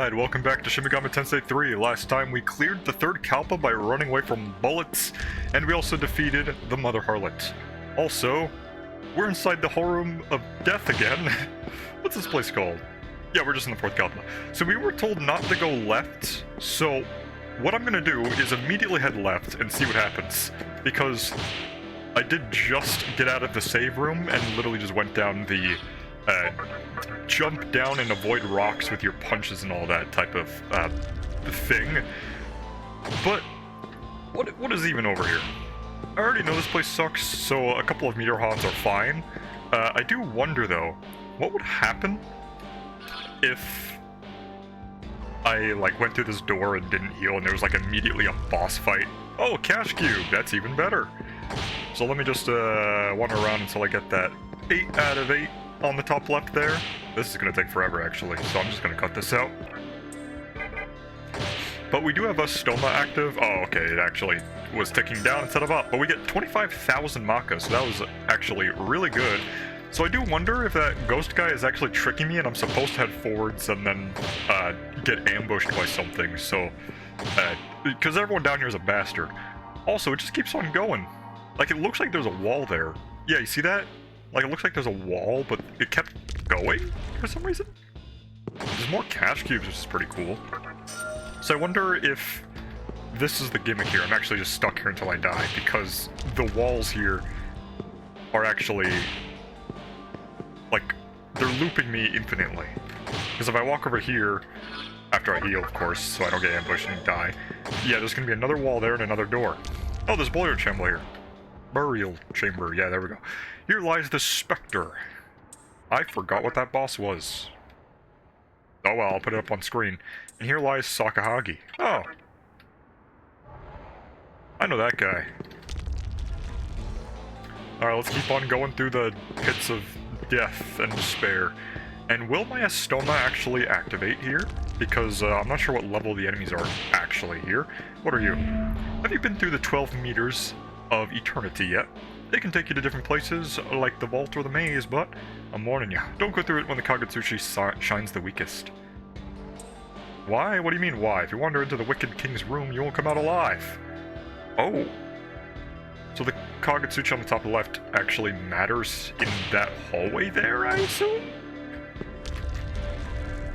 Alright, welcome back to Shin Megami Tensei III. Last time we cleared the third Kalpa by running away from bullets, and we also defeated the Mother Harlot. Also, we're inside the Room of Death again. What's this place called? Yeah, we're just in the fourth Kalpa. So we were told not to go left, so what I'm gonna do is immediately head left and see what happens. Because I did just get out of the save room and literally just went down the jump down and avoid rocks with your punches and all that type of thing. But what is even over here? I already know this place sucks, so a couple of meteor haunts are fine. I do wonder though, what would happen if I went through this door and didn't heal and there was immediately a boss fight? Oh, cash cube, that's even better. So let me just wander around until I get that 8 out of 8 on the top left there. This is going to take forever actually, so I'm just going to cut this out. But we do have a stoma active. Oh, okay, it actually was ticking down instead of up. But we get 25,000 Maka, so that was actually really good. So I do wonder if that ghost guy is actually tricking me and I'm supposed to head forwards and then get ambushed by something. So, because everyone down here is a bastard. Also, it just keeps on going. It looks like there's a wall there. Yeah, you see that? It looks like there's a wall, but it kept going for some reason. There's more cash cubes, which is pretty cool. So I wonder if this is the gimmick here. I'm actually just stuck here until I die, because the walls here are actually, they're looping me infinitely. Because if I walk over here, after I heal, of course, so I don't get ambushed and die, yeah, there's going to be another wall there and another door. Oh, there's a burial chamber here. Burial chamber, yeah, there we go. Here lies the Spectre. I forgot what that boss was. Oh well, I'll put it up on screen. And here lies Sakahagi. Oh. I know that guy. Alright, let's keep on going through the pits of death and despair. And will my Estoma actually activate here? Because I'm not sure what level the enemies are actually here. What are you? Have you been through the 12 meters of eternity yet? They can take you to different places, like the vault or the maze, but I'm warning you, don't go through it when the Kagutsuchi shines the weakest. Why? What do you mean, why? If you wander into the Wicked King's room, you won't come out alive. Oh. So the Kagutsuchi on the top left actually matters in that hallway there, I assume?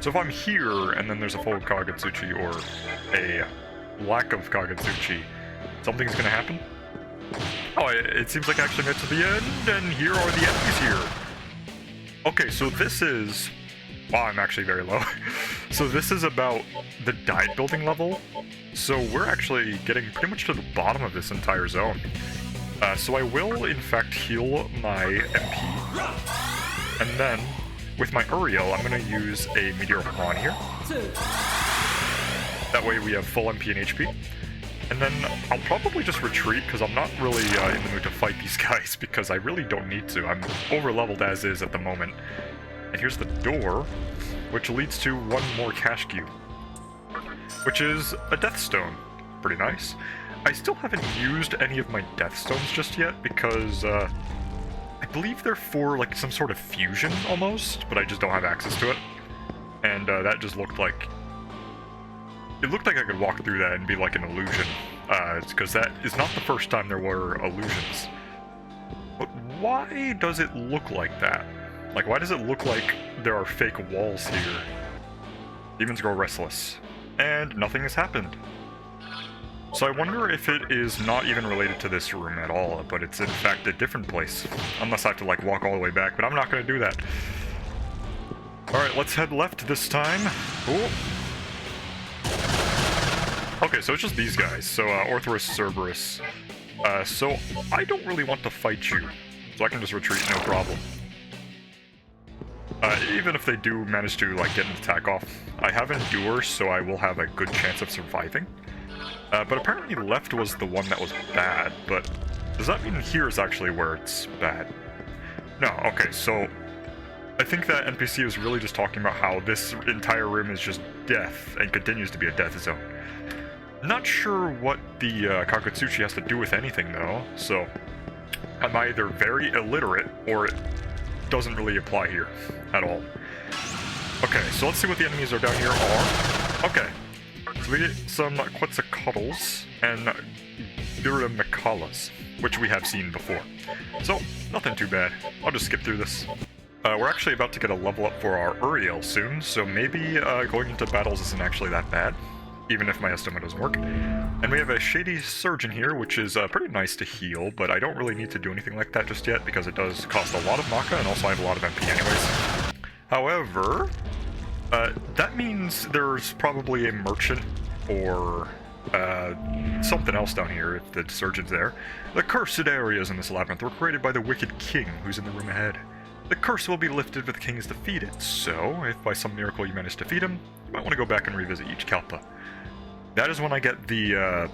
So if I'm here, and then there's a full Kagutsuchi, or a lack of Kagutsuchi, something's gonna happen? Oh, it seems like I actually made it to the end, and here are the enemies here. Okay, so this is... Wow, I'm actually very low. So this is about the diet building level. So we're actually getting pretty much to the bottom of this entire zone. So I will, in fact, heal my MP. And then, with my Uriel, I'm going to use a Meteor Pawn here. That way we have full MP and HP. And then I'll probably just retreat, because I'm not really in the mood to fight these guys, because I really don't need to. I'm over-leveled as is at the moment. And here's the door, which leads to one more cash cube, which is a Death Stone. Pretty nice. I still haven't used any of my Death Stones just yet, because I believe they're for some sort of fusion, almost, but I just don't have access to it. And that just looked like... It looked like I could walk through that and be like an illusion, because that is not the first time there were illusions. But why does it look like that? Why does it look like there are fake walls here? Demons grow restless, and nothing has happened. So I wonder if it is not even related to this room at all, but it's in fact a different place. Unless I have to walk all the way back, but I'm not going to do that. Alright, let's head left this time. Cool. Okay, so it's just these guys. So, Orthrus, Cerberus. So, I don't really want to fight you. So I can just retreat, no problem. Even if they do manage to, get an attack off. I have Endure, so I will have a good chance of surviving. But apparently left was the one that was bad, but does that mean here is actually where it's bad? No, okay, so I think that NPC is really just talking about how this entire room is just death, and continues to be a death zone. Not sure what the Kagutsuchi has to do with anything, though, so I'm either very illiterate, or it doesn't really apply here at all. Okay, so let's see what the enemies are down here are. Okay, so we get some Quetzalcoatls and Duramacalas, which we have seen before. So, nothing too bad. I'll just skip through this. We're actually about to get a level up for our Uriel soon, so maybe going into battles isn't actually that bad, even if my estimate doesn't work. And we have a Shady Surgeon here, which is pretty nice to heal, but I don't really need to do anything like that just yet, because it does cost a lot of Maka, and also I have a lot of MP anyways. However, that means there's probably a merchant or something else down here if the surgeon's there. The cursed areas in this labyrinth were created by the wicked king who's in the room ahead. The curse will be lifted if the king is defeated, so if by some miracle you manage to defeat him, you might want to go back and revisit each Kalpa. That is when I get the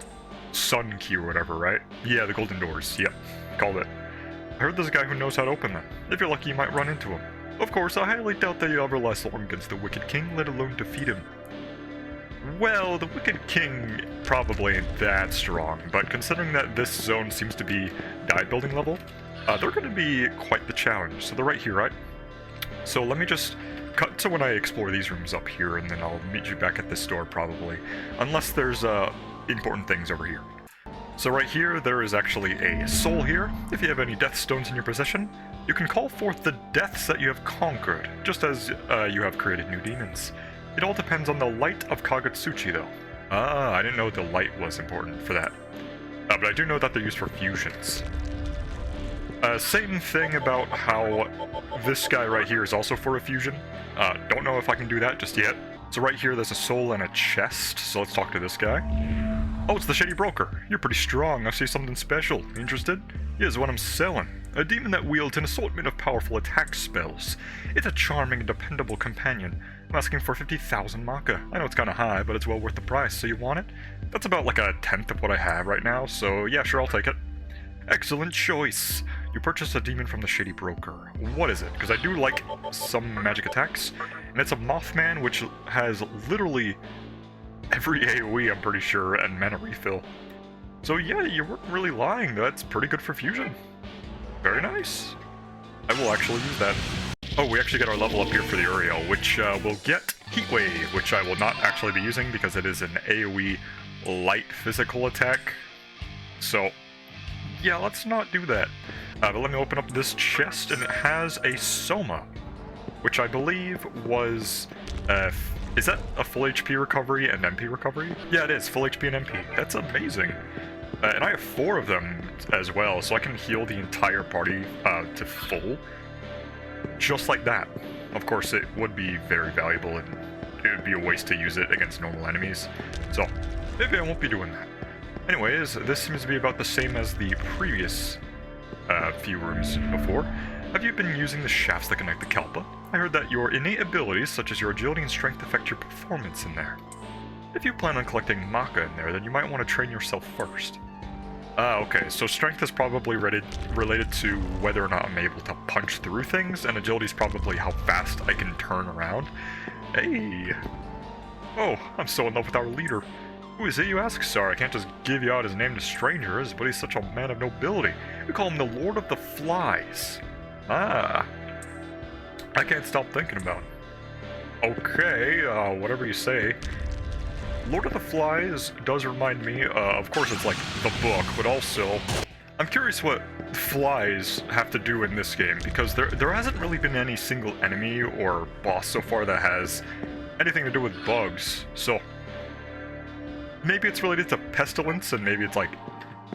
sun key or whatever, right? Yeah, the golden doors. Yep, called it. I heard there's a guy who knows how to open them. If you're lucky, you might run into him. Of course, I highly doubt that you'll ever last long against the wicked king, let alone defeat him. Well, the wicked king probably ain't that strong, but considering that this zone seems to be die building level, they're going to be quite the challenge. So they're right here, right? So let me just cut to when I explore these rooms up here, and then I'll meet you back at this door probably. Unless there's important things over here. So right here, there is actually a soul here. If you have any death stones in your possession, you can call forth the deaths that you have conquered, just as you have created new demons. It all depends on the light of Kagetsuchi, though. Ah, I didn't know the light was important for that. But I do know that they're used for fusions. Same thing about how this guy right here is also for a fusion. Don't know if I can do that just yet. So right here, there's a soul and a chest, so let's talk to this guy. Oh, it's the Shady Broker. You're pretty strong. I see something special. Interested? Here's what I'm selling. A demon that wields an assortment of powerful attack spells. It's a charming and dependable companion. I'm asking for 50,000 Maka. I know it's kinda high, but it's well worth the price, so you want it? That's about like a tenth of what I have right now, so yeah, sure, I'll take it. Excellent choice. You purchased a demon from the Shady Broker. What is it? Because I do like some magic attacks, and it's a Mothman, which has literally every AoE, I'm pretty sure, and mana refill. So yeah, you weren't really lying. That's pretty good for fusion. Very nice. I will actually use that. Oh, we actually get our level up here for the Uriel, which will get Heatwave, which I will not actually be using because it is an AoE light physical attack. So yeah, let's not do that. But let me open up this chest, and it has a Soma, which I believe was, is that a full HP recovery and MP recovery? Yeah, it is, full HP and MP. That's amazing. And I have 4 of them as well, so I can heal the entire party to full. Just like that. Of course, it would be very valuable, and it would be a waste to use it against normal enemies. So, maybe I won't be doing that. Anyways, this seems to be about the same as the previous few rooms before. Have you been using the shafts that connect the Kalpa? I heard that your innate abilities, such as your agility and strength, affect your performance in there. If you plan on collecting Maka in there, then you might want to train yourself first. Okay, so strength is probably related to whether or not I'm able to punch through things, and agility is probably how fast I can turn around. Hey! Oh, I'm so in love with our leader. Who is it, you ask? Sorry, I can't just give you out his name to strangers, but he's such a man of nobility. We call him the Lord of the Flies. Ah. I can't stop thinking about him. Okay, whatever you say. Lord of the Flies does remind me, of course it's like the book, but also, I'm curious what flies have to do in this game, because there hasn't really been any single enemy or boss so far that has anything to do with bugs, so maybe it's related to pestilence, and maybe it's like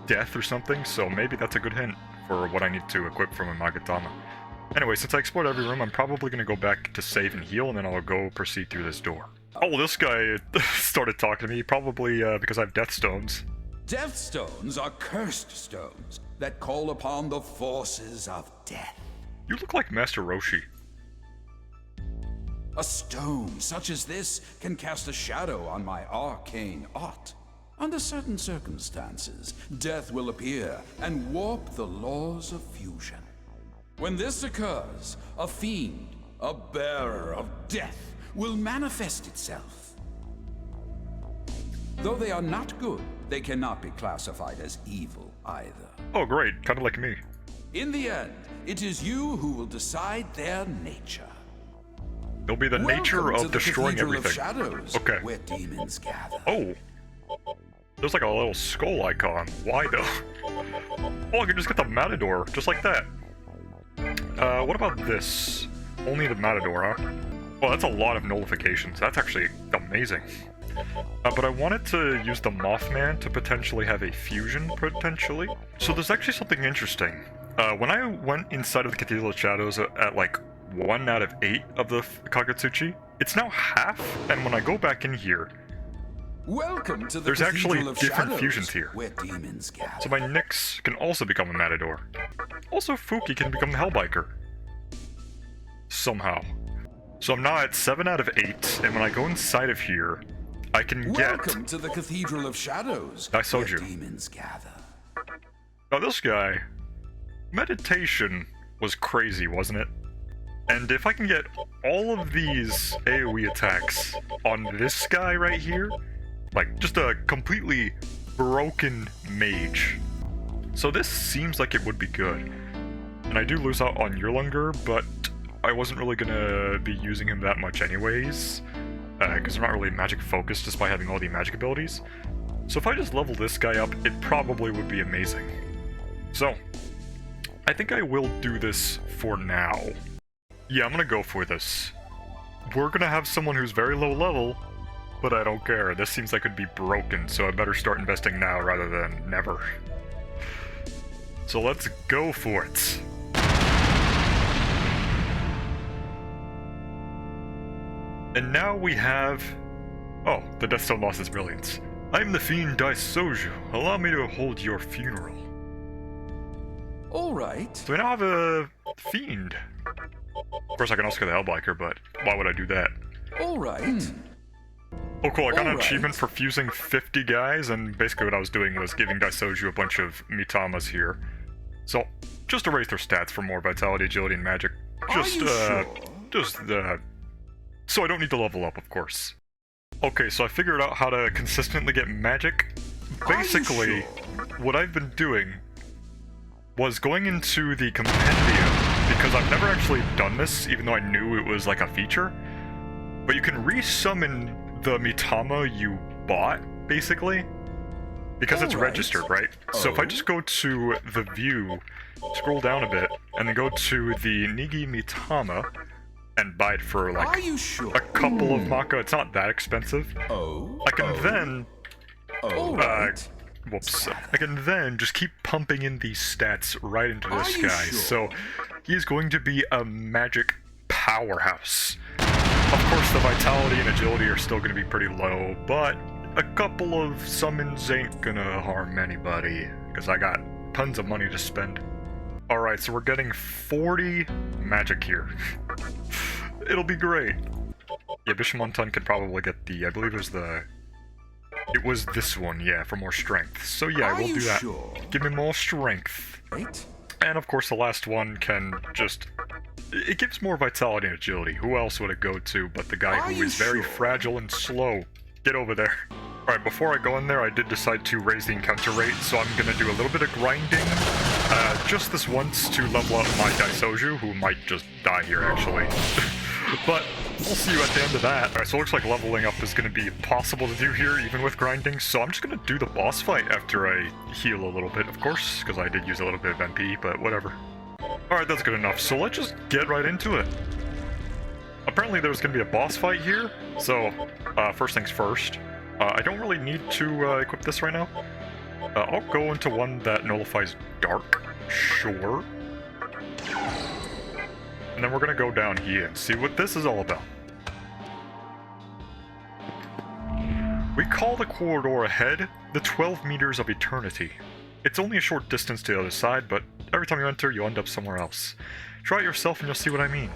death or something, so maybe that's a good hint for what I need to equip from a Magatama. Anyway, since I explored every room, I'm probably going to go back to save and heal, and then I'll go proceed through this door. Oh, this guy started talking to me, probably because I have death stones. Death stones are cursed stones that call upon the forces of death. You look like Master Roshi. A stone such as this can cast a shadow on my arcane art. Under certain circumstances, death will appear and warp the laws of fusion. When this occurs, a fiend, a bearer of death, will manifest itself. Though they are not good, they cannot be classified as evil either. Oh great, kinda like me. In the end, it is you who will decide their nature. It'll be the nature Welcome to of the destroying Cathedral of everything. Shadows, Okay. where demons gather. Oh. There's like a little skull icon. Why though? Oh, I can just get the Matador, just like that. What about this? Only the Matador, huh? Well, that's a lot of nullifications. That's actually amazing. But I wanted to use the Mothman to potentially have a fusion, potentially. So there's actually something interesting. When I went inside of the Cathedral of Shadows at like 1 out of 8 of the Kagutsuchi, it's now half, and when I go back in here, Welcome to the there's Cathedral actually of different Shadows, fusions here. where demons gather. So my Nyx can also become a Matador. Also, Fuki can become the Hellbiker. Somehow. So I'm now at 7 out of 8, and when I go inside of here, I can get... Welcome to the Cathedral of Shadows, Daisoju. where demons gather. Now this guy, meditation was crazy, wasn't it? And if I can get all of these AoE attacks on this guy right here, like just a completely broken mage. So this seems like it would be good. And I do lose out on Yurlunger, but I wasn't really gonna be using him that much anyways, because I'm not really magic focused despite having all the magic abilities. So if I just level this guy up, it probably would be amazing. So, I think I will do this for now. Yeah, I'm gonna go for this. We're gonna have someone who's very low level, but I don't care. This seems like it'd be broken, so I better start investing now rather than never. So let's go for it. And now we have... Oh, the Deathstone lost its brilliance. I'm the fiend Daisoju. Allow me to hold your funeral. Alright. So we now have a fiend. Of course, I can also get the Hellbiker, but why would I do that? Alright. Oh cool, I got an Alright. achievement for fusing 50 guys, and basically what I was doing was giving Daisoju a bunch of Mitamas here. So, just to raise their stats for more vitality, agility, and magic. Just, so I don't need to level up, of course. Okay, so I figured out how to consistently get magic. Basically, what I've been doing was going into the compendium, because I've never actually done this, even though I knew it was like a feature. But you can resummon the Mitama you bought, basically, because it's registered, right? So if I just go to the view, scroll down a bit, and then go to the Nigi Mitama, and buy it for like a couple of Maka, it's not that expensive. I can then... Whoops. I can then just keep pumping in these stats right into this guy. So he's going to be a magic powerhouse. Of course, the vitality and agility are still going to be pretty low, but a couple of summons ain't gonna harm anybody, because I got tons of money to spend. Alright, so we're getting 40 magic here. It'll be great. Yeah, Bishamontan could probably get the, I believe it was this one, yeah, for more strength. So yeah, I will do that. Give me more strength. And of course the last one can just... It gives more vitality and agility. Who else would it go to but the guy who is very fragile and slow? Get over there. Alright, before I go in there, I did decide to raise the encounter rate, so I'm gonna do a little bit of grinding. Just this once to level up my Daisoju, who might just die here, actually. But we'll see you at the end of that. Alright, so it looks like leveling up is going to be possible to do here, even with grinding. So I'm just going to do the boss fight after I heal a little bit, of course, because I did use a little bit of MP, but whatever. Alright, that's good enough. So let's just get right into it. Apparently there's going to be a boss fight here, so first things first. I don't really need to equip this right now. I'll go into one that nullifies dark. Sure. And then we're gonna go down here and see what this is all about. We call the corridor ahead the 12 meters of eternity. It's only a short distance to the other side, but every time you enter, you end up somewhere else. Try it yourself and you'll see what I mean.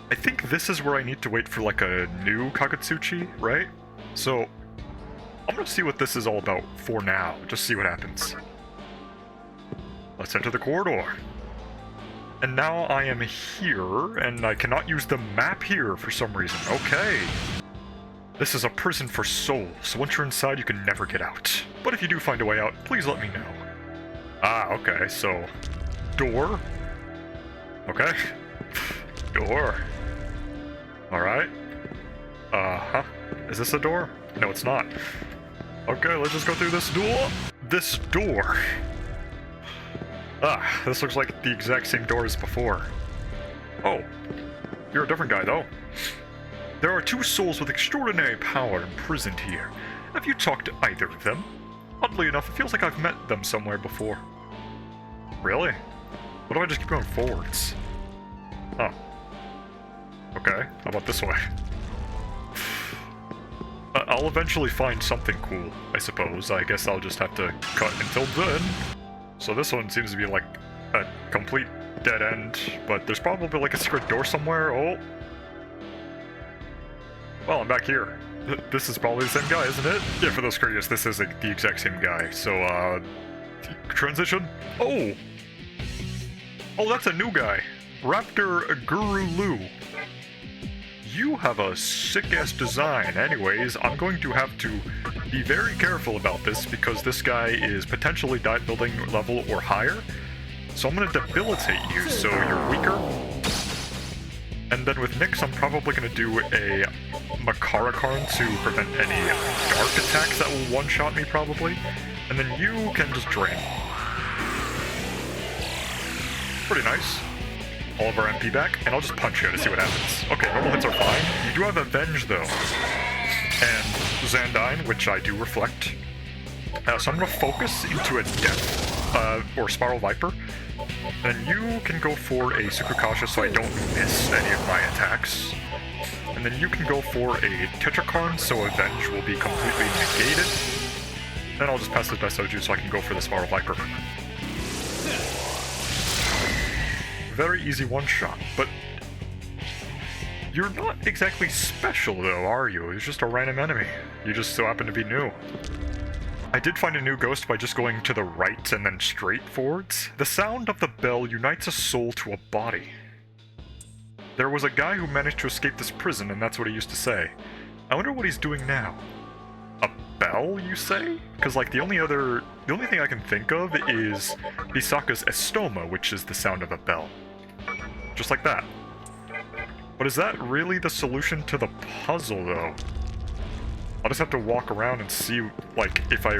I think this is where I need to wait for like a new Kagutsuchi, right? So, I'm gonna see what this is all about for now, just see what happens. Let's enter the corridor. And now I am here, and I cannot use the map here for some reason. Okay. This is a prison for souls, so once you're inside, you can never get out. But if you do find a way out, please let me know. Ah, okay, so... Door. Okay. Door. Alright. Uh-huh. Is this a door? No, it's not. Okay, let's just go through this door. This door. Ah, this looks like the exact same door as before. Oh, you're a different guy, though. There are two souls with extraordinary power imprisoned here. Have you talked to either of them? Oddly enough, it feels like I've met them somewhere before. Really? What if I just keep going forwards? Huh. Okay, how about this way? I'll eventually find something cool, I suppose. I guess I'll just have to cut until then. So this one seems to be like a complete dead end, but there's probably like a secret door somewhere. Oh. Well, I'm back here. This is probably the same guy, isn't it? Yeah, for those curious, this is the exact same guy. So, transition. Oh! Oh, that's a new guy. Raptor Guru Lu. You have a sick-ass design. Anyways, I'm going to have to be very careful about this because this guy is potentially dive building level or higher. So I'm going to debilitate you so you're weaker. And then with Nyx, I'm probably going to do a Makarakarn to prevent any dark attacks that will one-shot me probably. And then you can just drain. Pretty nice. All of our MP back, and I'll just punch you to see what happens. Okay, normal hits are fine. You do have Avenge, though. And Zandine, which I do reflect. So I'm going to focus into a Death, or Spiral Viper. And you can go for a Super Cautious so I don't miss any of my attacks. And then you can go for a Tetrakarn, so Avenge will be completely negated. Then I'll just pass the Daisoju so I can go for the Spiral Viper. Very easy one-shot, but you're not exactly special though, are you? It's just a random enemy. You just so happen to be new. I did find a new ghost by just going to the right and then straight forwards. The sound of the bell unites a soul to a body. There was a guy who managed to escape this prison, and that's what he used to say. I wonder what he's doing now. A bell, you say? Because like the only thing I can think of is Hisaka's Estoma, which is the sound of a bell. Just like that. But is that really the solution to the puzzle, though? I'll just have to walk around and see, like, if I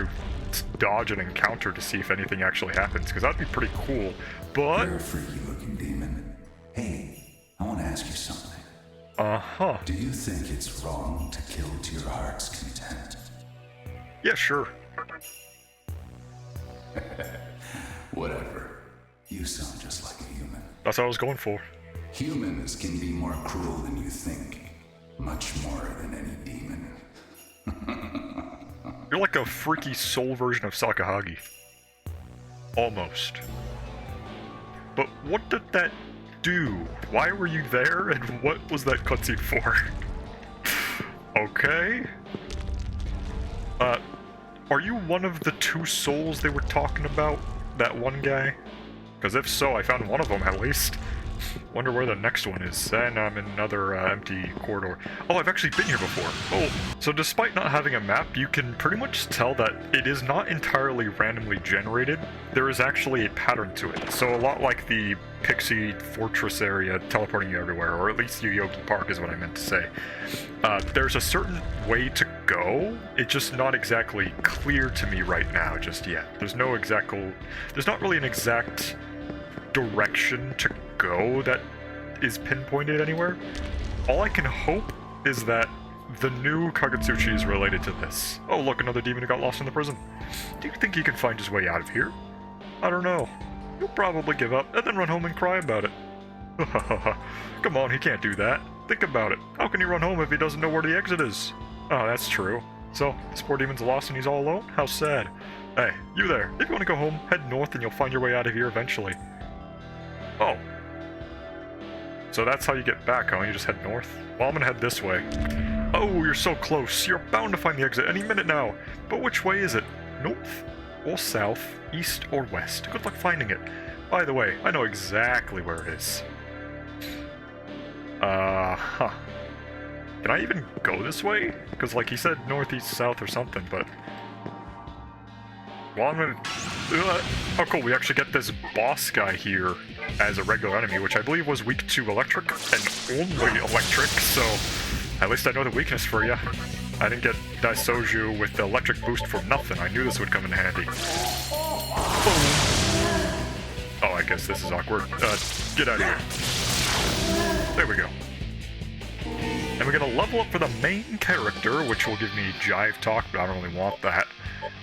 dodge an encounter to see if anything actually happens, because that'd be pretty cool. But... You're a freaky-looking demon. Hey, I want to ask you something. Uh-huh. Do you think it's wrong to kill to your heart's content? Yeah, sure. Whatever. You sound just like a human. That's what I was going for. Humans can be more cruel than you think. Much more than any demon. You're like a freaky soul version of Sakahagi. Almost. But what did that do? Why were you there, and what was that cutscene for? Okay. Are you one of the two souls they were talking about? That one guy? Because if so, I found one of them at least. Wonder where the next one is. And I'm in another empty corridor. Oh, I've actually been here before. Oh, so despite not having a map, you can pretty much tell that it is not entirely randomly generated. There is actually a pattern to it. So a lot like the Pixie Fortress area teleporting you everywhere, or at least Yoyogi Park is what I meant to say. There's a certain way to go. It's just not exactly clear to me right now just yet. There's not really an exact direction to go that is pinpointed anywhere. All I can hope is that the new Kagutsuchi is related to this. Oh look, another demon who got lost in the prison. Do you think he can find his way out of here? I don't know. He'll probably give up and then run home and cry about it. Come on, he can't do that. Think about it. How can he run home if he doesn't know where the exit is? Oh, that's true. So, this poor demon's lost and he's all alone? How sad. Hey, you there. If you want to go home, head north and you'll find your way out of here eventually. Oh. So that's how you get back, huh? You just head north? Well, I'm gonna head this way. Oh, you're so close. You're bound to find the exit any minute now. But which way is it? North or south, east or west? Good luck finding it. By the way, I know exactly where it is. Huh. Can I even go this way? Because, like, he said northeast, south, or something, but... Well, I'm gonna... Oh, cool, we actually get this boss guy here. as a regular enemy, which I believe was weak to electric, and only electric, so at least I know the weakness for you. I didn't get Daisoju with the electric boost for nothing. I knew this would come in handy. Oh, I guess this is awkward. Get out of here. There we go. And we're gonna level up for the main character, which will give me Jive Talk, but I don't really want that.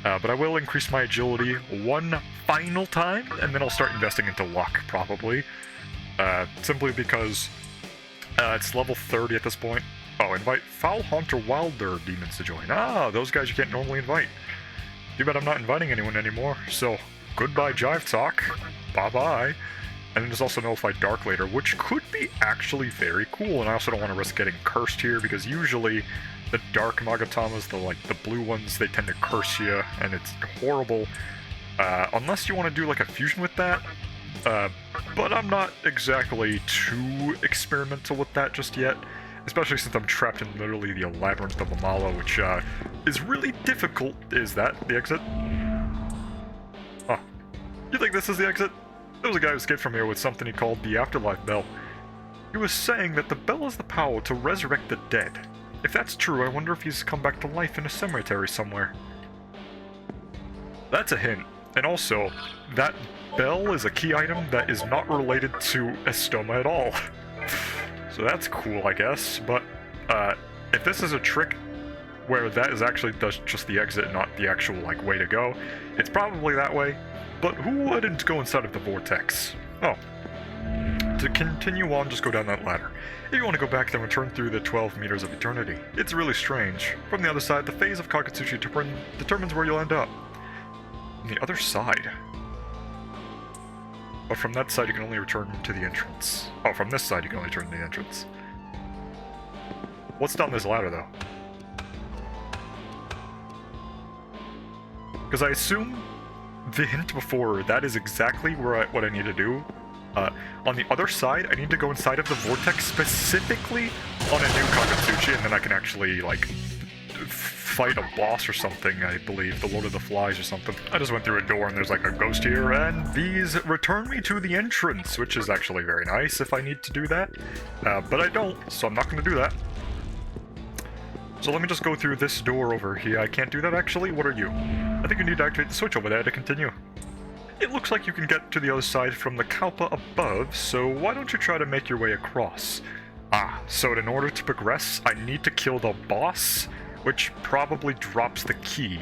But I will increase my agility one final time, and then I'll start investing into luck, probably. Simply because it's level 30 at this point. Oh, invite Foul Haunter Wilder demons to join. Ah, those guys you can't normally invite. Too bad I'm not inviting anyone anymore, so goodbye Jive Talk. Bye-bye. And then there's also Nullified Dark later, which could be actually very cool, and I also don't want to risk getting cursed here, because usually the Dark Magatamas, the blue ones, they tend to curse you, and it's horrible. Unless you want to do like a fusion with that, but I'm not exactly too experimental with that just yet, especially since I'm trapped in literally the Labyrinth of Amala, which is really difficult. Is that the exit? Oh, you think this is the exit? There was a guy who escaped from here with something he called the Afterlife Bell. He was saying that the bell has the power to resurrect the dead. If that's true, I wonder if he's come back to life in a cemetery somewhere. That's a hint. And also, that bell is a key item that is not related to Estoma at all. So that's cool, I guess. But if this is a trick where that is actually just the exit, not the actual way to go, it's probably that way. But who wouldn't go inside of the vortex? Oh. To continue on, just go down that ladder. If you want to go back, then return through the 12 meters of eternity. It's really strange. From the other side, the phase of Kakatsuchi determines where you'll end up. On the other side? But from that side, you can only return to the entrance. Oh, from this side, you can only return to the entrance. What's down this ladder, though? Because I assume the hint before, that is exactly what I need to do. On the other side, I need to go inside of the vortex specifically on a new Kakatsuchi, and then I can actually, fight a boss or something, I believe. The Lord of the Flies or something. I just went through a door and there's a ghost here, and these return me to the entrance, which is actually very nice if I need to do that. But I don't, so I'm not going to do that. So let me just go through this door over here. I can't do that, actually. What are you? I think you need to activate the switch over there to continue. It looks like you can get to the other side from the Kalpa above, so why don't you try to make your way across? Ah, so in order to progress, I need to kill the boss, which probably drops the key.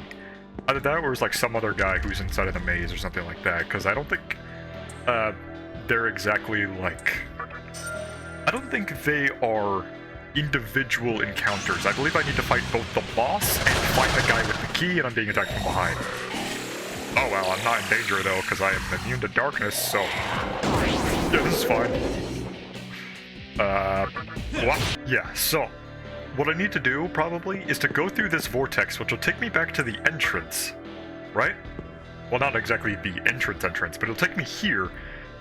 Either that or it's some other guy who's inside of the maze or something like that, because I don't think they're exactly I don't think they are individual encounters. I believe I need to fight both the boss and find the guy with the key, and I'm being attacked from behind. Oh well, I'm not in danger though, because I am immune to darkness, so... yeah, this is fine. What? Yeah, so... what I need to do, probably, is to go through this vortex, which will take me back to the entrance. Right? Well, not exactly the entrance, but it'll take me here.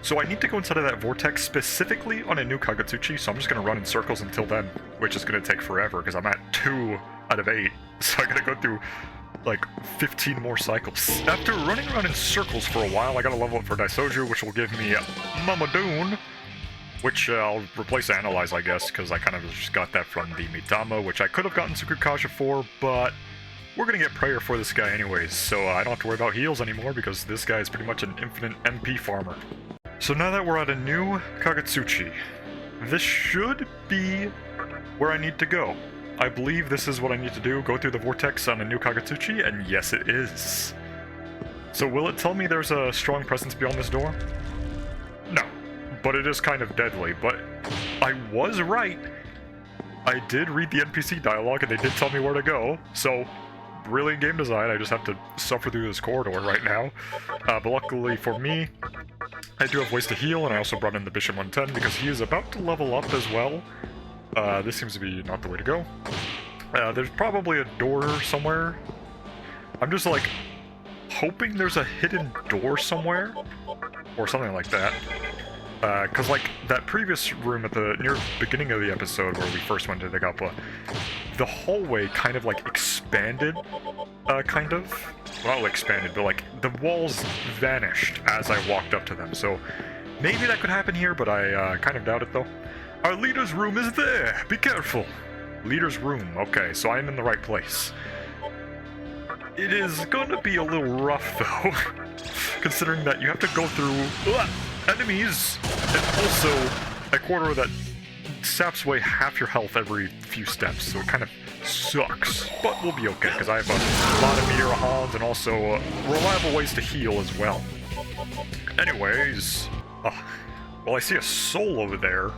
So I need to go inside of that vortex specifically on a new Kakatsuchi, so I'm just going to run in circles until then, which is going to take forever, because I'm at 2 out of 8, so I gotta go through 15 more cycles. After running around in circles for a while, I gotta level up for Daisoju, which will give me Mamadune, which I'll replace Analyze, I guess, because I kind of just got that from the Mitama, which I could have gotten Tsukukasha for, but we're gonna get Prayer for this guy anyways, so I don't have to worry about heals anymore, because this guy is pretty much an infinite MP farmer. So now that we're at a new Kakatsuchi, this should be where I need to go. I believe this is what I need to do, go through the vortex on a new Kakatsuchi, and yes it is. So will it tell me there's a strong presence beyond this door? No, but it is kind of deadly, but I was right. I did read the NPC dialogue and they did tell me where to go, so brilliant game design. I just have to suffer through this corridor right now. But luckily for me, I do have ways to heal, and I also brought in the Bishop 110 because he is about to level up as well. This seems to be not the way to go. There's probably a door somewhere. I'm just hoping there's a hidden door somewhere, or something like that. Cause that previous room at the near beginning of the episode where we first went to the Kappa, the hallway kind of expanded, kind of. Well, not expanded, but the walls vanished as I walked up to them. So Maybe that could happen here, but I kind of doubt it though. Our leader's room is there! Be careful! Leader's room. Okay, so I'm in the right place. It is going to be a little rough though, considering that you have to go through enemies, and also a quarter that saps away half your health every few steps, so it kind of sucks. But we'll be okay, because I have a lot of meteor Hans and also reliable ways to heal as well. Anyways, well, I see a soul over there,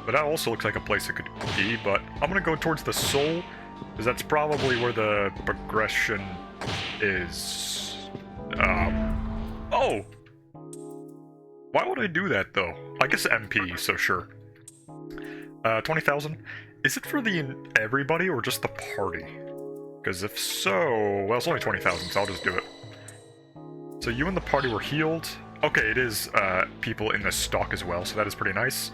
but that also looks like a place it could be, but I'm gonna go towards the soul, because that's probably where the progression is. Oh! Why would I do that, though? I guess MP, so sure. 20,000. Is it for everybody, or just the party? Because if so, well, it's only 20,000, so I'll just do it. So you and the party were healed. Okay, it is people in the stock as well, so that is pretty nice.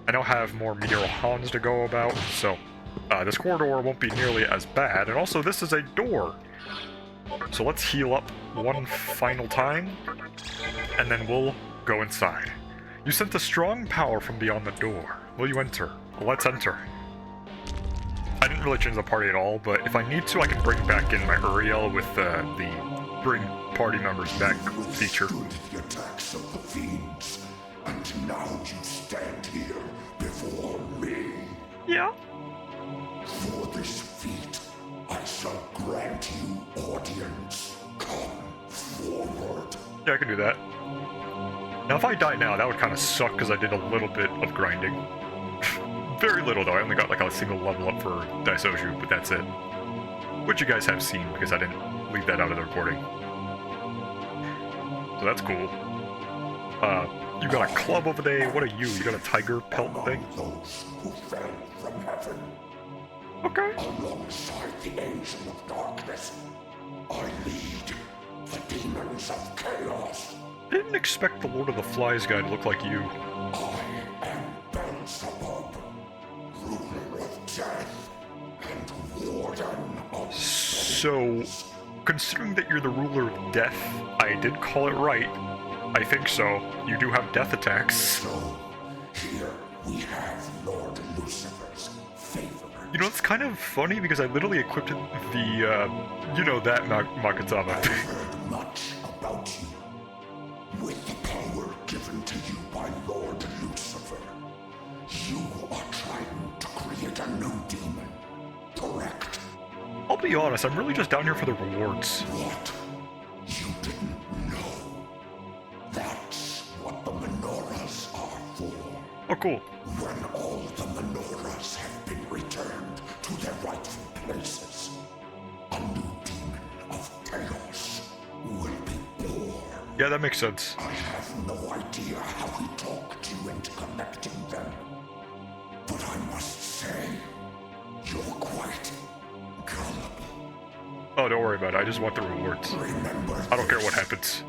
I now have more Meteor Hans to go about, so this corridor won't be nearly as bad. And also, this is a door. So let's heal up one final time, and then we'll go inside. You sent a strong power from beyond the door. Will you enter? Let's enter. I didn't really change the party at all, but if I need to, I can bring back in my Uriel with the bring party members back feature. The attacks of the fiends, and now you stand here before me. Yeah. For this feat, I shall grant you audience. Come forward. Yeah, I can do that. Now, if I die now, that would kind of suck because I did a little bit of grinding. Very little, though. I only got like a single level up for Daisoju, but that's it. Which you guys have seen because I didn't leave that out of the recording. So that's cool. You got a club over there. What are you? You got a tiger pelt thing? Those who fell from heaven, Okay. alongside the angel of darkness, I lead the demons of chaos. Didn't expect the Lord of the Flies guy to look like you. I am Beelzebub, ruler of death and warden of So, considering that you're the ruler of death, I did call it right. I think so. You do have death attacks. So, here we have Lord Lucifer's favor. You know, it's kind of funny because I literally equipped the, you know, that Makatama. I've heard much about you. With the power given to you by Lord Lucifer, you are trying to create a new demon, correct? I'll be honest, I'm really just down here for the rewards. What? You didn't know? That's what the menorahs are for. Oh, cool. When all the menorahs have been returned to their rightful places, a new demon of chaos will be born. Yeah, that makes sense. I have no idea how he talked you into connecting them, but I must say, you're quite gullible. Oh, don't worry about it. I just want the rewards. Remember I don't care this. what happens.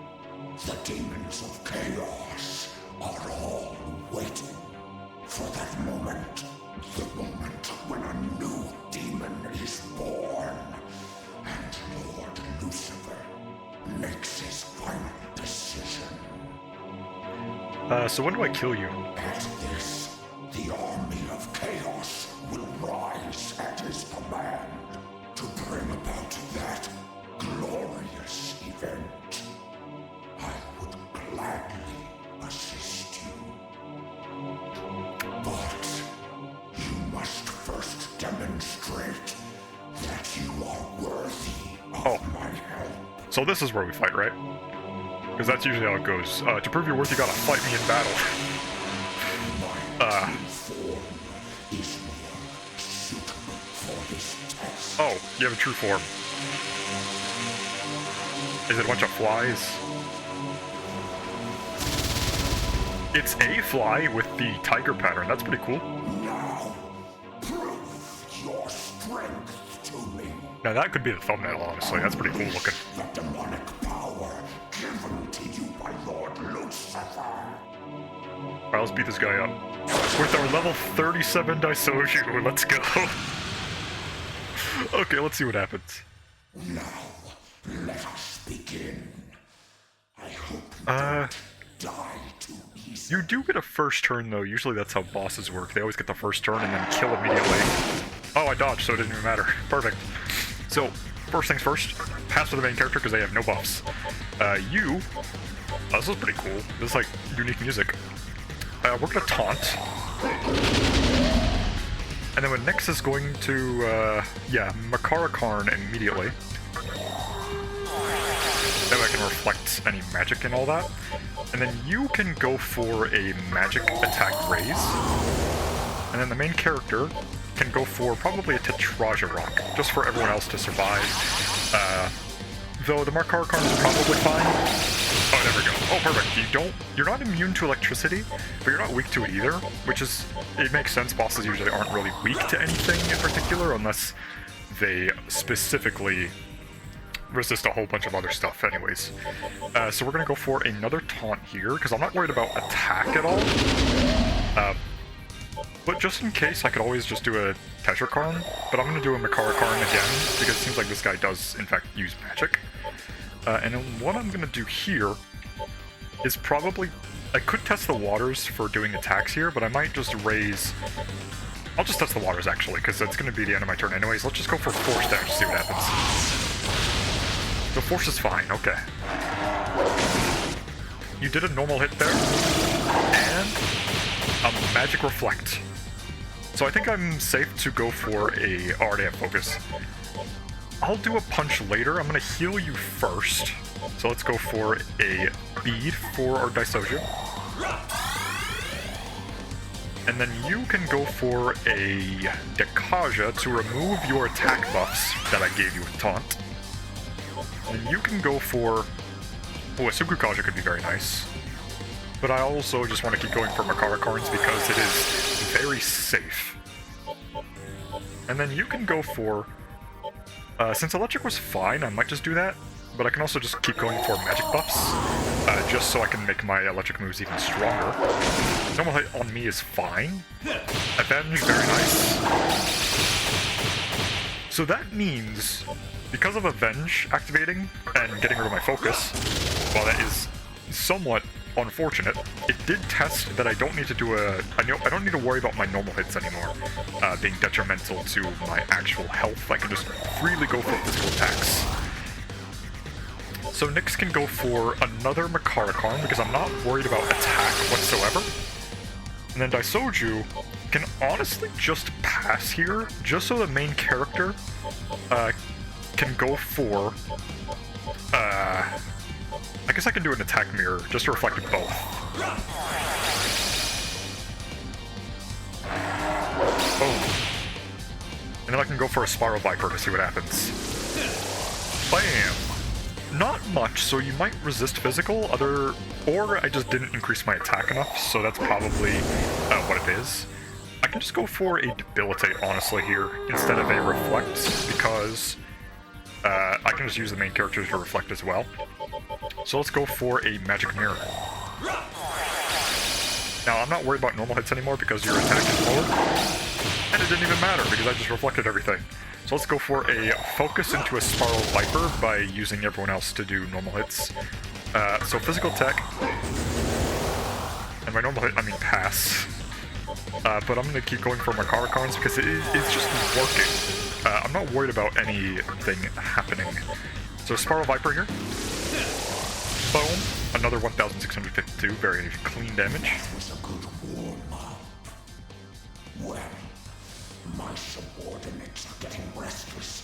The demons of chaos are all waiting for that moment. The moment when a new demon is born, and Lord Lucifer makes his final decision. So when do I kill you? At this, the army of chaos will rise at his command to bring about that glorious event. I would gladly assist you. But you must first demonstrate that you are worthy of my help. So this is where we fight, right? Because that's usually how it goes. To prove your worth, you gotta fight me in battle. My form is more suitable for this test. Oh, you have a true form. Is it a bunch of flies? It's a fly with the tiger pattern. That's pretty cool. Now, prove your strength to me. Now that could be the thumbnail, honestly. That's pretty cool looking. The demonic power given to you by Lord Lucifer. Alright, let's beat this guy up. With our level 37 Daisoju, let's go. Okay, let's see what happens. Now, let us begin. I hope die too easily. You do get a first turn, though. Usually that's how bosses work. They always get the first turn and then kill immediately. Oh, I dodged, so it didn't even matter. Perfect. So, first things first, pass to the main character because they have no buffs. This is pretty cool. This is like unique music. We're gonna taunt. And then when Nyx is going to, Makara Karn immediately. That way I can reflect any magic and all that. And then you can go for a magic attack raise. And then the main character can go for probably a Tetraja Rock, just for everyone else to survive. Though the Makara Karn is probably fine. Oh, there we go. Oh, perfect. You're not immune to electricity, but you're not weak to it either, which is, it makes sense. Bosses usually aren't really weak to anything in particular, unless they specifically resist a whole bunch of other stuff anyways. So we're gonna go for another taunt here, because I'm not worried about attack at all. But just in case, I could always just do a Tetra Karn, but I'm gonna do a Makara Karn again, because it seems like this guy does, in fact, use magic. And then what I'm gonna do here is probably... I could test the waters for doing attacks here, but I might just raise... I'll just test the waters, actually, because that's gonna be the end of my turn anyways. Let's just go for Force Dash, see what happens. The Force is fine, okay. You did a normal hit there, and a Magic Reflect. So I think I'm safe to go for a... already have Focus. I'll do a punch later. I'm going to heal you first. So let's go for a bead for our Daisoju. And then you can go for a Dekaja to remove your attack buffs that I gave you with Taunt. And you can go for... Oh, a Sukukaja could be very nice. But I also just want to keep going for Makara Karns because it is very safe. And then you can go for... since Electric was fine, I might just do that. But I can also just keep going for magic buffs. Just so I can make my electric moves even stronger. Normal hit on me is fine. Avenge, very nice. So that means, because of Avenge activating and getting rid of my focus, while that is somewhat unfortunate, it did test that I don't need to do I don't need to worry about my normal hits anymore being detrimental to my actual health. I can just freely go for physical attacks. So Nyx can go for another Makara Karn because I'm not worried about attack whatsoever. And then Daisoju can honestly just pass here, just so the main character can go for... I guess I can do an attack mirror, just to reflect both. Oh. And then I can go for a Spiral Viper to see what happens. Bam! Not much, so you might resist physical, or I just didn't increase my attack enough, so that's probably what it is. I can just go for a Debilitate, honestly, here, instead of a Reflect, because I can just use the main character to reflect as well. So let's go for a Magic Mirror. Now, I'm not worried about normal hits anymore because your attack is lower, and it didn't even matter because I just reflected everything. So let's go for a Focus into a Spiral Viper by using everyone else to do normal hits. So physical attack, and by normal hit, I mean pass. But I'm going to keep going for Makara Karns because it's just working. I'm not worried about anything happening. So Spiral Viper here. Boom. Another 1,652. Very clean damage. That was a good warm-up. Well, my subordinates are getting restless,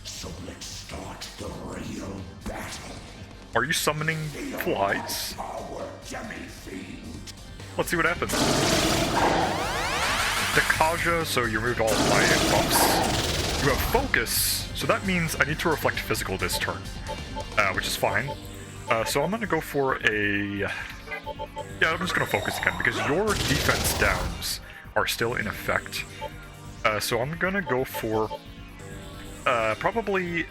so let's start the real battle. Are you summoning flies? Our demi-fiend. Let's see what happens. Dekaja, so you removed all of my buffs. You have Focus, so that means I need to reflect physical this turn, which is fine. So I'm going to go for a... Yeah, I'm just going to Focus again, because your defense downs are still in effect. So I'm going to go for... probably...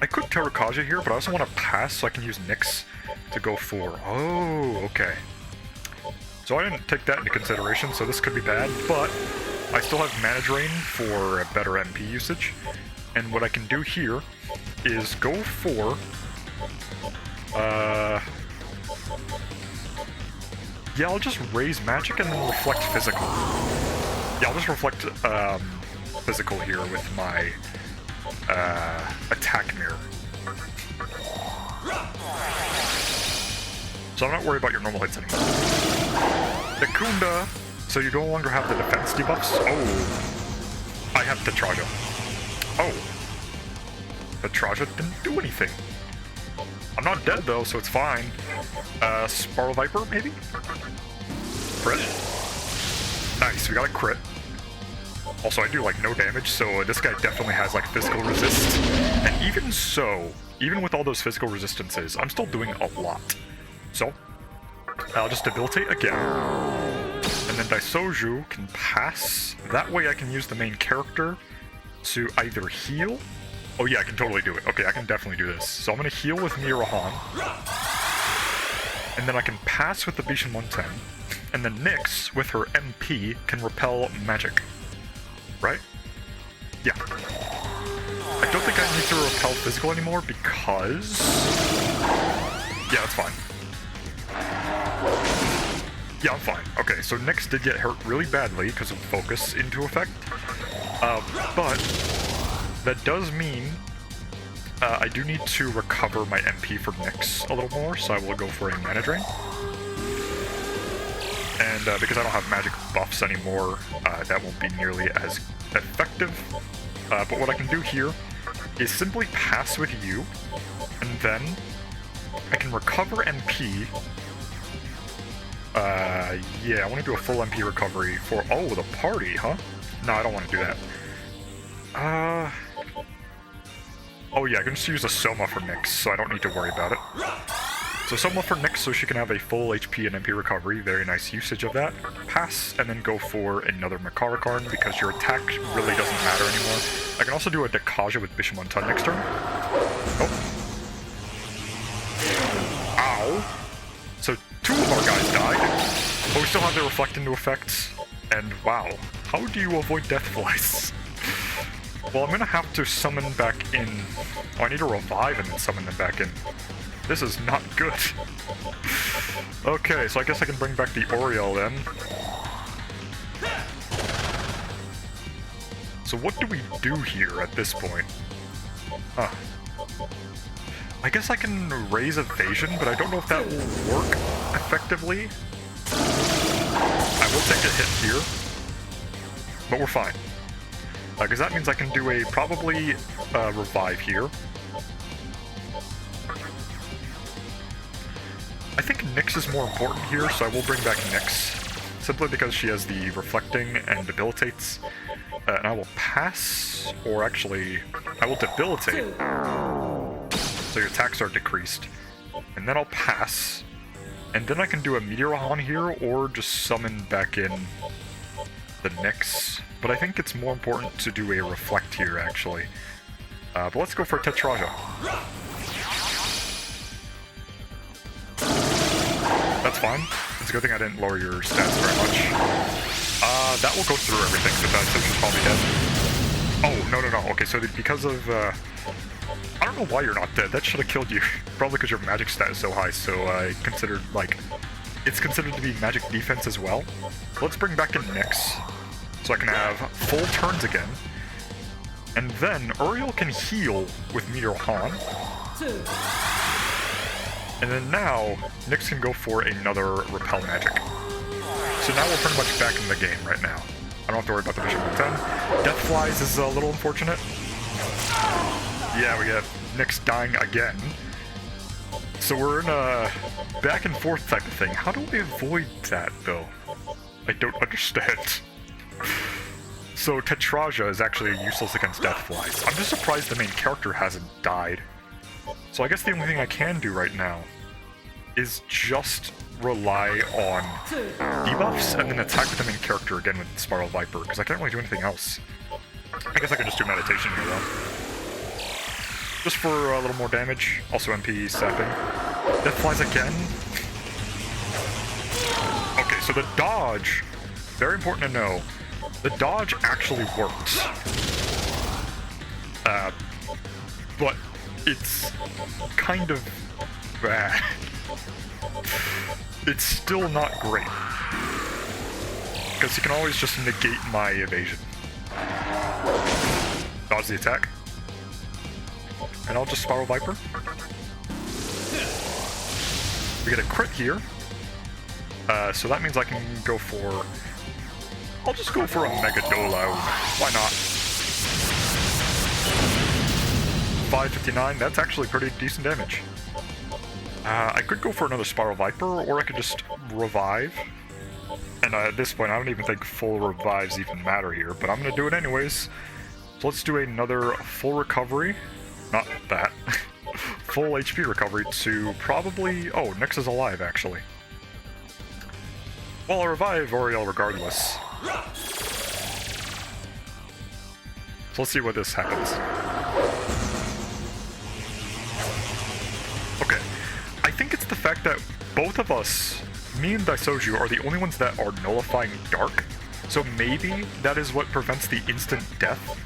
I could Terukaja here, but I also want to pass, so I can use Nyx to go for... Oh, okay. So I didn't take that into consideration, so this could be bad, but I still have Mana Drain for a better MP usage. And what I can do here is go for... Yeah, I'll just raise magic and then reflect physical. Yeah, I'll just reflect physical here with my attack mirror. So I'm not worried about your normal hits anymore. Nekunda, so you no longer have the defense debuffs. Oh, I have Tetraja. Oh, Tetraja didn't do anything. I'm not dead though, so it's fine. Sparrow Viper, maybe? Crit. Nice, we got a crit. Also, I do like no damage, so this guy definitely has like physical resist. And even so, even with all those physical resistances, I'm still doing a lot. So, I'll just debilitate again. And then Daisoju can pass. That way I can use the main character to either heal. Oh yeah, I can totally do it. Okay, I can definitely do this. So I'm gonna heal with Mirahan. And then I can pass with the Bishan 110. And then Nyx, with her MP, can repel magic. Right? Yeah. I don't think I need to repel physical anymore because... Yeah, that's fine. Yeah, I'm fine. Okay, so Nyx did get hurt really badly because of focus into effect. But that does mean I do need to recover my MP for Nyx a little more, so I will go for a mana drain. And because I don't have magic buffs anymore, that won't be nearly as effective. But what I can do here is simply pass with you, and then I can recover MP. Yeah, I want to do a full MP recovery for... Oh, the party, huh? No, I don't want to do that. Oh yeah, I can just use a Soma for Nyx, so I don't need to worry about it. So Soma for Nyx, so she can have a full HP and MP recovery. Very nice usage of that. Pass, and then go for another Makarakarn, because your attack really doesn't matter anymore. I can also do a Dekaja with Bishamontan next turn. Oh. Ow. So 2 of our guys died, but we still have the Reflect into effect. And wow, how do you avoid Death Flies? Well, I'm gonna have to summon back in... Oh, I need to revive and then summon them back in. This is not good. Okay, so I guess I can bring back the Oriel then. So what do we do here at this point? Huh. I guess I can raise evasion, but I don't know if that will work effectively. I will take a hit here, but we're fine. Because that means I can do a probably revive here. I think Nyx is more important here, so I will bring back Nyx. Simply because she has the reflecting and debilitates. And I will pass, or actually, I will debilitate. So your attacks are decreased. And then I'll pass. And then I can do a Meteoron here, or just summon back in the Nyx. But I think it's more important to do a reflect here, actually. But let's go for Tetraja. That's fine. It's a good thing I didn't lower your stats very much. That will go through everything, so that's probably dead. Oh, no. Okay, so because of... I don't know why you're not dead. That should have killed you. Probably because your magic stat is so high, so I considered, like... It's considered to be magic defense as well. Let's bring back in Nyx, so I can have full turns again. And then Uriel can heal with Meteor Han. And then now, Nyx can go for another Repel Magic. So now we're pretty much back in the game right now. I don't have to worry about the Vision 110. Death Flies is a little unfortunate. Yeah, we have Nyx dying again. So we're in a back and forth type of thing. How do we avoid that, though? I don't understand. So Tetraja is actually useless against Death Flies. I'm just surprised the main character hasn't died. So I guess the only thing I can do right now is just rely on debuffs and then attack with the main character again with Spiral Viper, because I can't really do anything else. I guess I can just do meditation here though. Just for a little more damage. Also MP sapping. Death Flies again. Okay, so the dodge, very important to know, the dodge actually works. But it's kind of bad. it's still not great. Because he can always just negate my evasion. Dodge the attack. And I'll just Spiral Viper. We get a crit here. So that means I can go for... I'll just go for a Mega Dolo. Why not? 559, that's actually pretty decent damage. I could go for another Spiral Viper, or I could just revive. And at this point, I don't even think full revives even matter here, but I'm going to do it anyways. So let's do another full recovery. Not that. Full HP recovery to probably... Oh, Nyx is alive, actually. Well, I'll revive Oriel regardless. So let's see what this happens. Okay. I think it's the fact that both of us, me and Daisoju, are the only ones that are nullifying Dark. So maybe that is what prevents the instant death.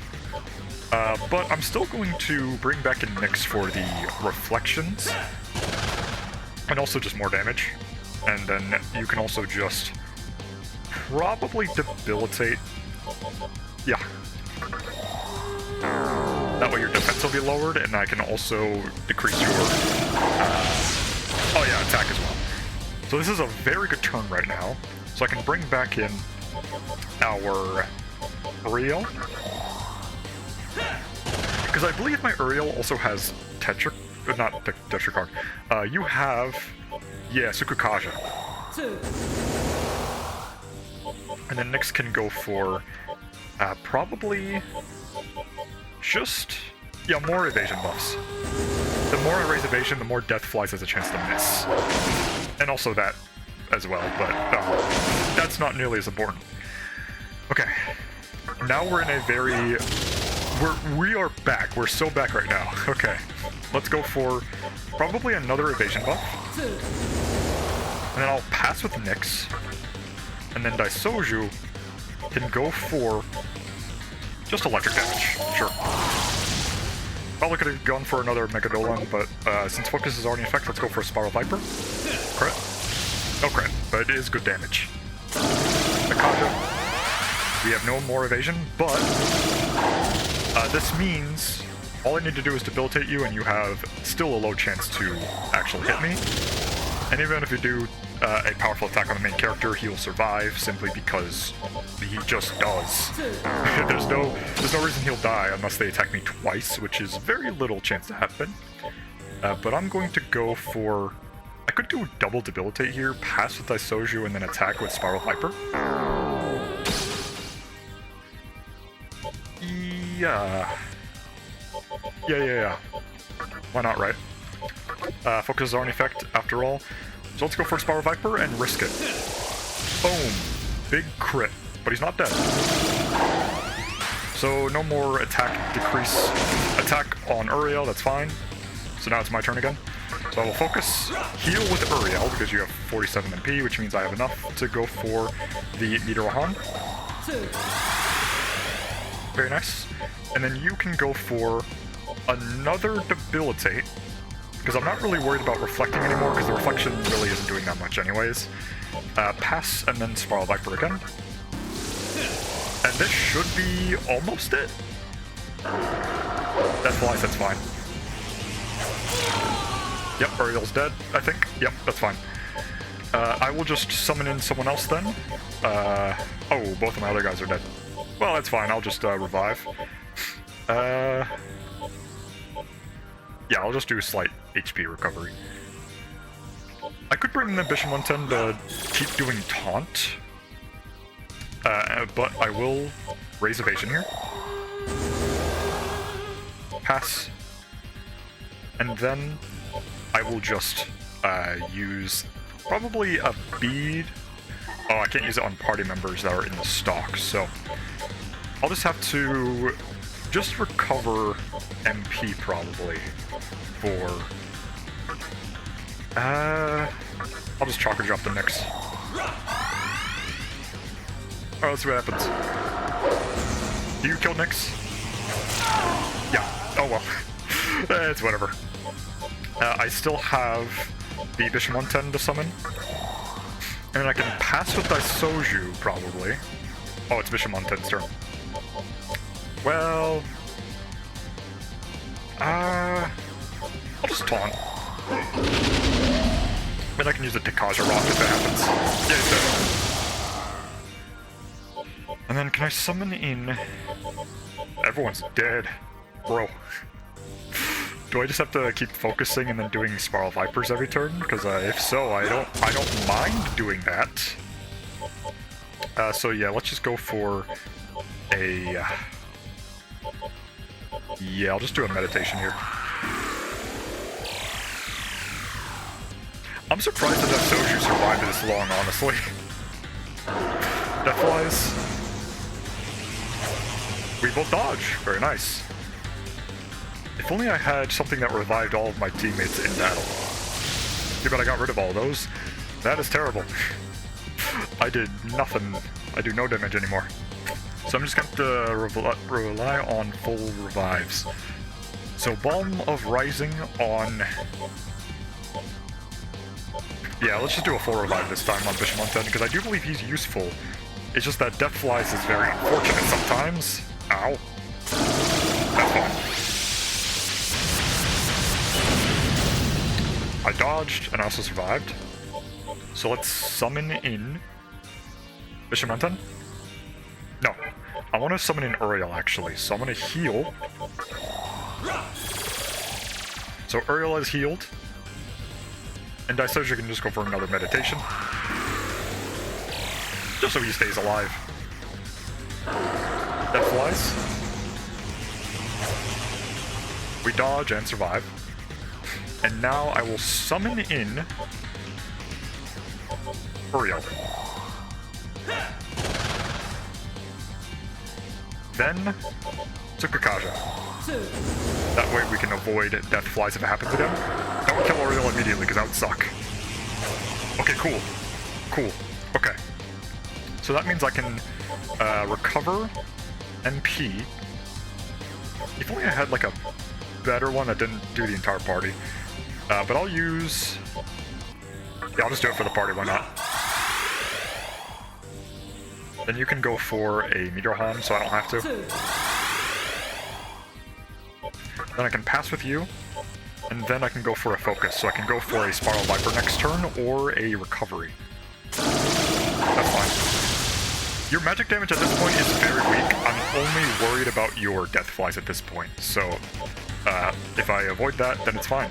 But I'm still going to bring back in Nyx for the reflections. And also just more damage. And then you can also just probably debilitate. Yeah. That way your defense will be lowered, and I can also decrease your... oh yeah, attack as well. So this is a very good turn right now. So I can bring back in our Uriel. Because I believe my Uriel also has Tetra... not Tetracard. You have... yeah, Sukukaja. And then Nyx can go for... probably... just... yeah, more evasion buffs. The more I raise evasion, the more Death Flies has a chance to miss. And also that as well, but that's not nearly as important. Okay. Now we're in a very... we are back. We're so back right now. Okay. Let's go for probably another evasion buff. And then I'll pass with Nyx. And then Daisoju can go for just electric damage. Sure. Probably could have gone for another Megadolan, but since Focus is already in effect, let's go for a Spiral Viper. Crit. No crit, but it is good damage. Akaja. We have no more evasion, but this means all I need to do is debilitate you, and you have still a low chance to actually hit me. And even if you do a powerful attack on the main character, he will survive simply because he just does. there's no reason he'll die unless they attack me twice, which is very little chance to happen. But I'm going to go for... I could do double debilitate here, pass with Daisoju, and then attack with Spiral Viper. Yeah. Yeah. Why not, right? Focus is already in effect, after all. So let's go for Spiral Viper and risk it. Boom. Big crit. But he's not dead. So no more attack decrease. Attack on Uriel, that's fine. So now it's my turn again. So I will focus, heal with Uriel, because you have 47 MP, which means I have enough to go for the Nidoran. Very nice. And then you can go for another debilitate. Because I'm not really worried about reflecting anymore, because the reflection really isn't doing that much anyways. Pass, and then Spiral Viper again. And this should be almost it. Death Flies, that's fine. Yep, Uriel's dead, I think. Yep, that's fine. I will just summon in someone else then. Oh, both of my other guys are dead. Well, that's fine, I'll just revive. Yeah, I'll just do a slight HP recovery. I could bring in Ambition 110 to keep doing Taunt. But I will raise evasion here. Pass. And then I will just use probably a bead. Oh, I can't use it on party members that are in the stock, so I'll just have to just recover MP probably for... I'll just chakra drop the Nyx. Alright, let's see what happens. Do you kill Nyx? Yeah. Oh well. It's whatever. I still have the Bishop 110 to summon. And I can pass with Daisoju, probably. Oh, it's Bishop 110's turn. Well... I'll just taunt. Then I can use a Takaja Rock if that happens. Yeah, he's dead. And then can I summon in... Everyone's dead. Bro. Do I just have to keep focusing and then doing Spiral Vipers every turn? Because if so, I don't mind doing that. So yeah, let's just go for a... yeah, I'll just do a meditation here. I'm surprised that Soju survived this long, honestly. Deathwise. We both dodge. Very nice. If only I had something that revived all of my teammates in battle. Too bad I got rid of all those. That is terrible. I did nothing. I do no damage anymore. So I'm just going to rely on full revives. So Balm of Rising on... yeah, let's just do a full revive this time on Bishop 110, because I do believe he's useful. It's just that Deathflies is very unfortunate sometimes. Ow. That's fine. I dodged, and I also survived. So let's summon in... Bishop 110? No. I want to summon in Uriel, actually. So I'm going to heal. So Uriel is healed. And Daisoju can just go for another meditation. Just so he stays alive. Deathflies. We dodge and survive. And now I will summon in Uriel. Then Tsukakaja. That way we can avoid Deathflies if it happens again. Don't kill Uriel immediately, because that would suck. Okay, cool. Cool. Okay. So that means I can recover MP. If only I had like a better one that didn't do the entire party. But I'll use... yeah, I'll just do it for the party, why not? Then you can go for a Meteor Harm, so I don't have to. Then I can pass with you, and then I can go for a focus. So I can go for a Spiral Viper next turn, or a Recovery. That's fine. Your magic damage at this point is very weak. I'm only worried about your Deathflies at this point, so if I avoid that, then it's fine.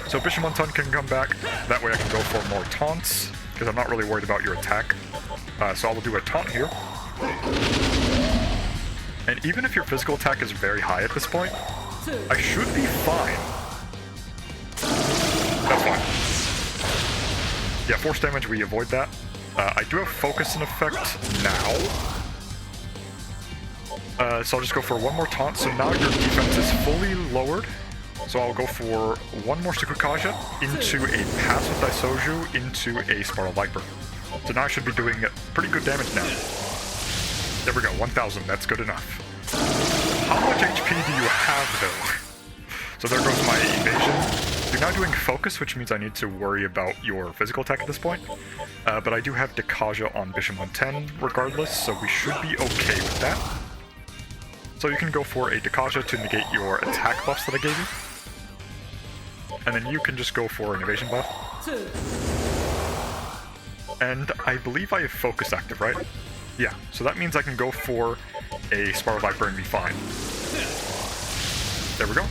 So Bishop 110 can come back, that way I can go for more taunts, because I'm not really worried about your attack. So I will do a taunt here. And even if your physical attack is very high at this point, I should be fine. That's fine. Yeah, force damage, we avoid that. I do have focus in effect now. So I'll just go for one more taunt. So now your defense is fully lowered. So I'll go for one more Tsukakaja into a pass with Daisoju into a Spiral Viper. So now I should be doing pretty good damage now. There we go, 1000, that's good enough. How much HP do you have though? So there goes my evasion. You're now doing focus, which means I need to worry about your physical attack at this point. But I do have Dekaja on Bishop 110 regardless, so we should be okay with that. So you can go for a Dekaja to negate your attack buffs that I gave you. And then you can just go for an evasion buff. And I believe I have focus active, right? Yeah, so that means I can go for a Spiral Viper and be fine. There we go.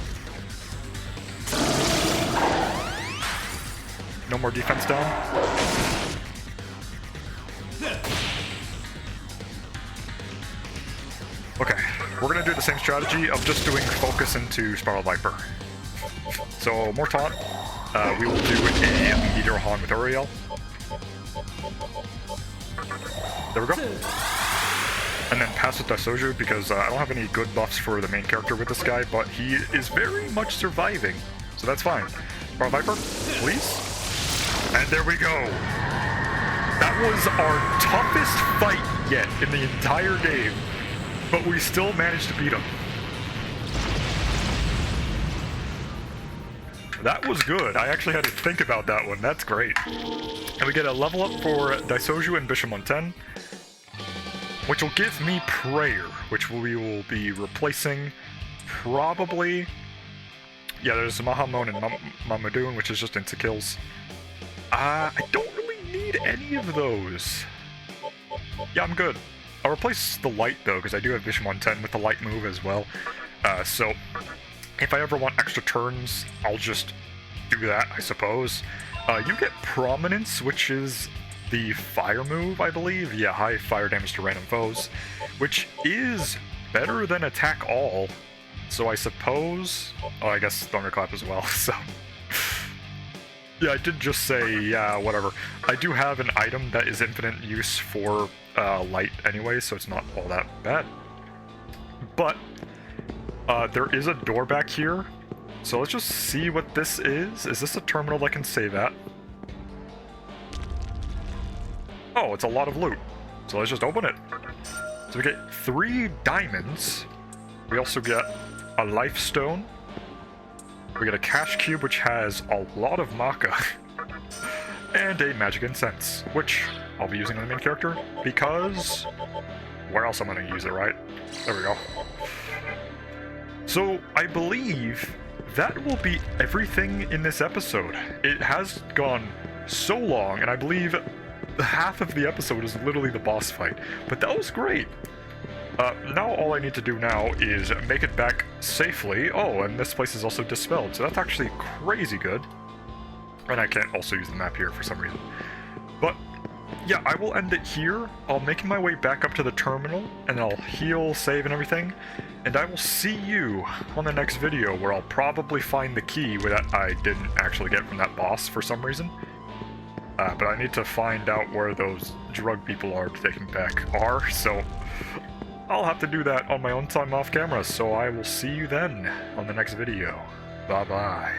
No more defense down. Okay, we're gonna do the same strategy of just doing focus into Spiral Viper. So, more taunt. We will do a Meteor Harm with Uriel. There we go. And then pass with Daisoju, because I don't have any good buffs for the main character with this guy, but he is very much surviving. So that's fine. Spiral Viper, please. And there we go. That was our toughest fight yet in the entire game, but we still managed to beat him. That was good. I actually had to think about that one. That's great. And we get a level up for Daisoju and Bishamon 10, which will give me Prayer, which we will be replacing probably... Yeah, there's Mahamon and Mamadun, which is just insta-kills. I don't really need any of those. Yeah, I'm good. I'll replace the light, though, because I do have Bishamon 10 with the light move as well. So, if I ever want extra turns, I'll just do that, I suppose. You get Prominence, which is the fire move, I believe. Yeah, high fire damage to random foes, which is better than Attack All. So I suppose... Oh, I guess Thunderclap as well, so... Yeah, I did just say, yeah, whatever. I do have an item that is infinite use for light anyway, so it's not all that bad. But, there is a door back here, so let's just see what this is. Is this a terminal that I can save at? Oh, it's a lot of loot. So let's just open it. So we get 3 diamonds. We also get a life stone. We get a cash cube, which has a lot of maca. And a magic incense, which I'll be using on the main character, because... Where else am I going to use it, right? There we go. So, I believe that will be everything in this episode. It has gone so long, and I believe half of the episode is literally the boss fight. But that was great. Now all I need to do now is make it back safely. Oh, and this place is also dispelled, so that's actually crazy good. And I can't also use the map here for some reason. But, yeah, I will end it here. I'll make my way back up to the terminal, and I'll heal, save, and everything. And I will see you on the next video, where I'll probably find the key that I didn't actually get from that boss for some reason. But I need to find out where those drug people are taking back are, so... I'll have to do that on my own time off camera, so I will see you then on the next video. Bye-bye.